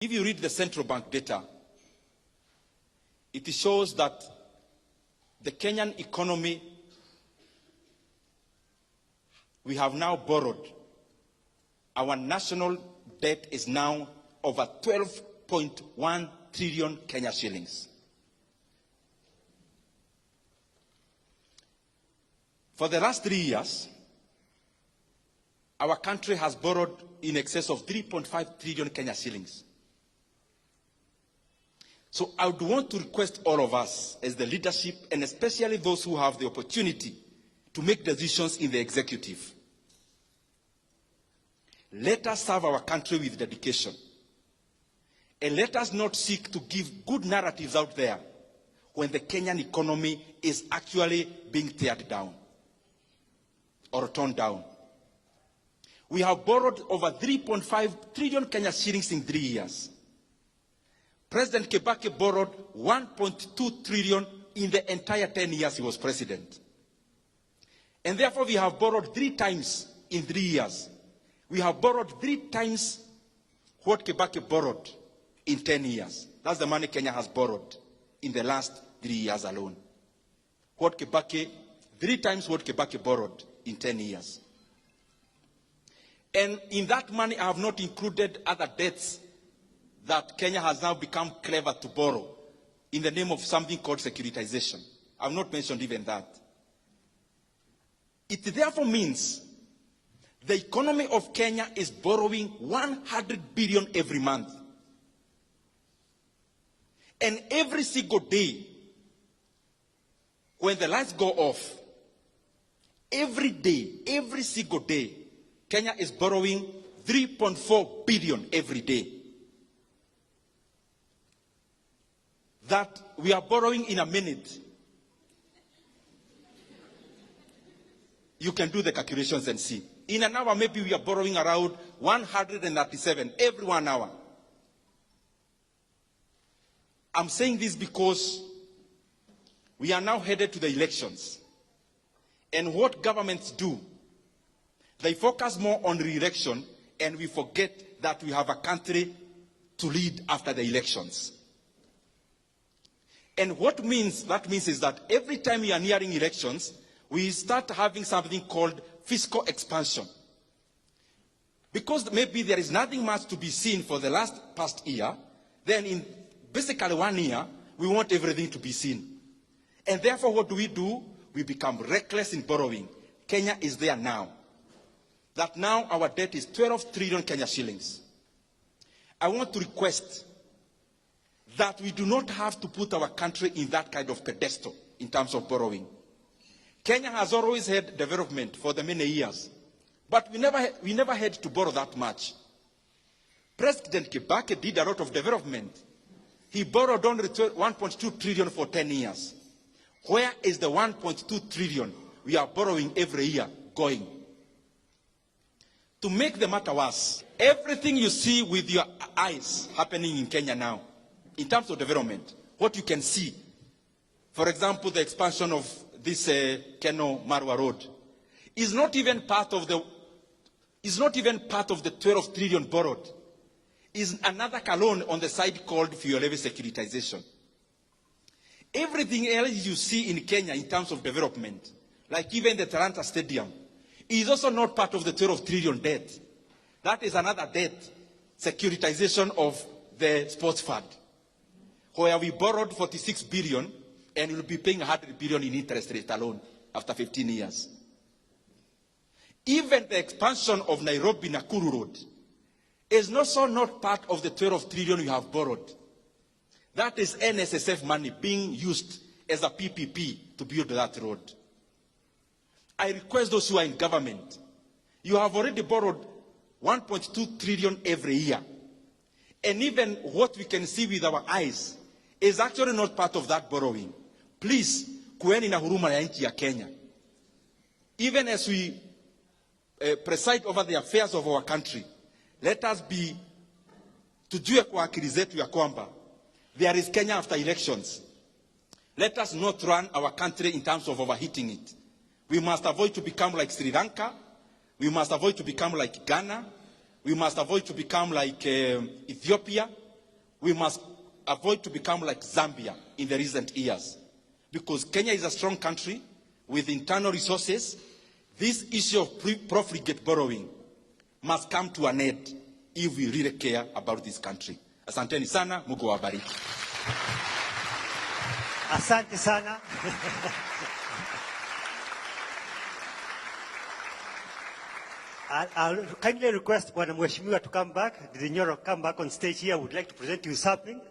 If you read the central bank data, it shows that the Kenyan economy, we have now borrowed. Our national debt is now over 12.1 trillion Kenya shillings. For the last 3 years, our country has borrowed in excess of 3.5 trillion Kenya shillings. So I would want to request all of us as the leadership, and especially those who have the opportunity to make decisions in the executive. Let us serve our country with dedication. And let us not seek to give good narratives out there when the Kenyan economy is actually being teared down or torn down. We have borrowed over 3.5 trillion Kenya shillings in 3 years. President Kibaki borrowed 1.2 trillion in the entire 10 years he was president. And therefore we have borrowed 3 times in 3 years. We have borrowed 3 times what Kibaki borrowed in 10 years. That's the money Kenya has borrowed in the last 3 years alone. 3 times what Kibaki borrowed in 10 years. And in that money I have not included other debts that Kenya has now become clever to borrow in the name of something called securitization. I have not mentioned even that. It therefore means the economy of Kenya is borrowing 100 billion every month. And every single day, when the lights go off, every day, every single day, Kenya is borrowing 3.4 billion every day. That we are borrowing in a minute. You can do the calculations and see. In an hour, maybe we are borrowing around 137 every 1 hour. I'm saying this because we are now headed to the elections. And what governments do, they focus more on re-election, and we forget that we have a country to lead after the elections. And what that means is that every time we are nearing elections, we start having something called fiscal expansion. Because maybe there is nothing much to be seen for the past year, then in basically 1 year, we want everything to be seen. And therefore, what do? We become reckless in borrowing. Kenya is there now. That now our debt is 12 trillion Kenya shillings. I want to request that we do not have to put our country in that kind of pedestal in terms of borrowing. Kenya has always had development for the many years, but we never had to borrow that much. President Kibaki did a lot of development. He borrowed only 1.2 trillion for 10 years. Where is the 1.2 trillion we are borrowing every year going? To make the matter worse, everything you see with your eyes happening in Kenya now, in terms of development, what you can see, for example, the expansion of this Keno Marwa Road, is not even part of the 12 trillion borrowed. Is another loan on the side called fuel levy securitization. Everything else you see in Kenya in terms of development, like even the Talanta Stadium, is also not part of the 12 trillion debt. That is another debt, securitization of the sports fund, where we borrowed 46 billion and will be paying 100 billion in interest rate alone after 15 years. Even the expansion of Nairobi-Nakuru Road is also not part of the 12 trillion we have borrowed. That is NSSF money being used as a PPP to build that road. I request those who are in government, you have already borrowed 1.2 trillion every year. And even what we can see with our eyes is actually not part of that borrowing. Please, kueni na huruma ya nchi ya Kenya. Even as we preside over the affairs of our country, let us be, tujue kwa akili zetu ya kwamba there is Kenya after elections. Let us not run our country in terms of overheating it. We must avoid to become like Sri Lanka. We must avoid to become like Ghana. We must avoid to become like Ethiopia, we must avoid to become like Zambia in the recent years. Because Kenya is a strong country with internal resources. This issue of profligate borrowing must come to an end if we really care about this country. Asanteni sana, Mungu awabariki. Asante sana. I'll kindly request Bwana Mheshimiwa to come back. The Nyoro come back on stage here. I would like to present you something.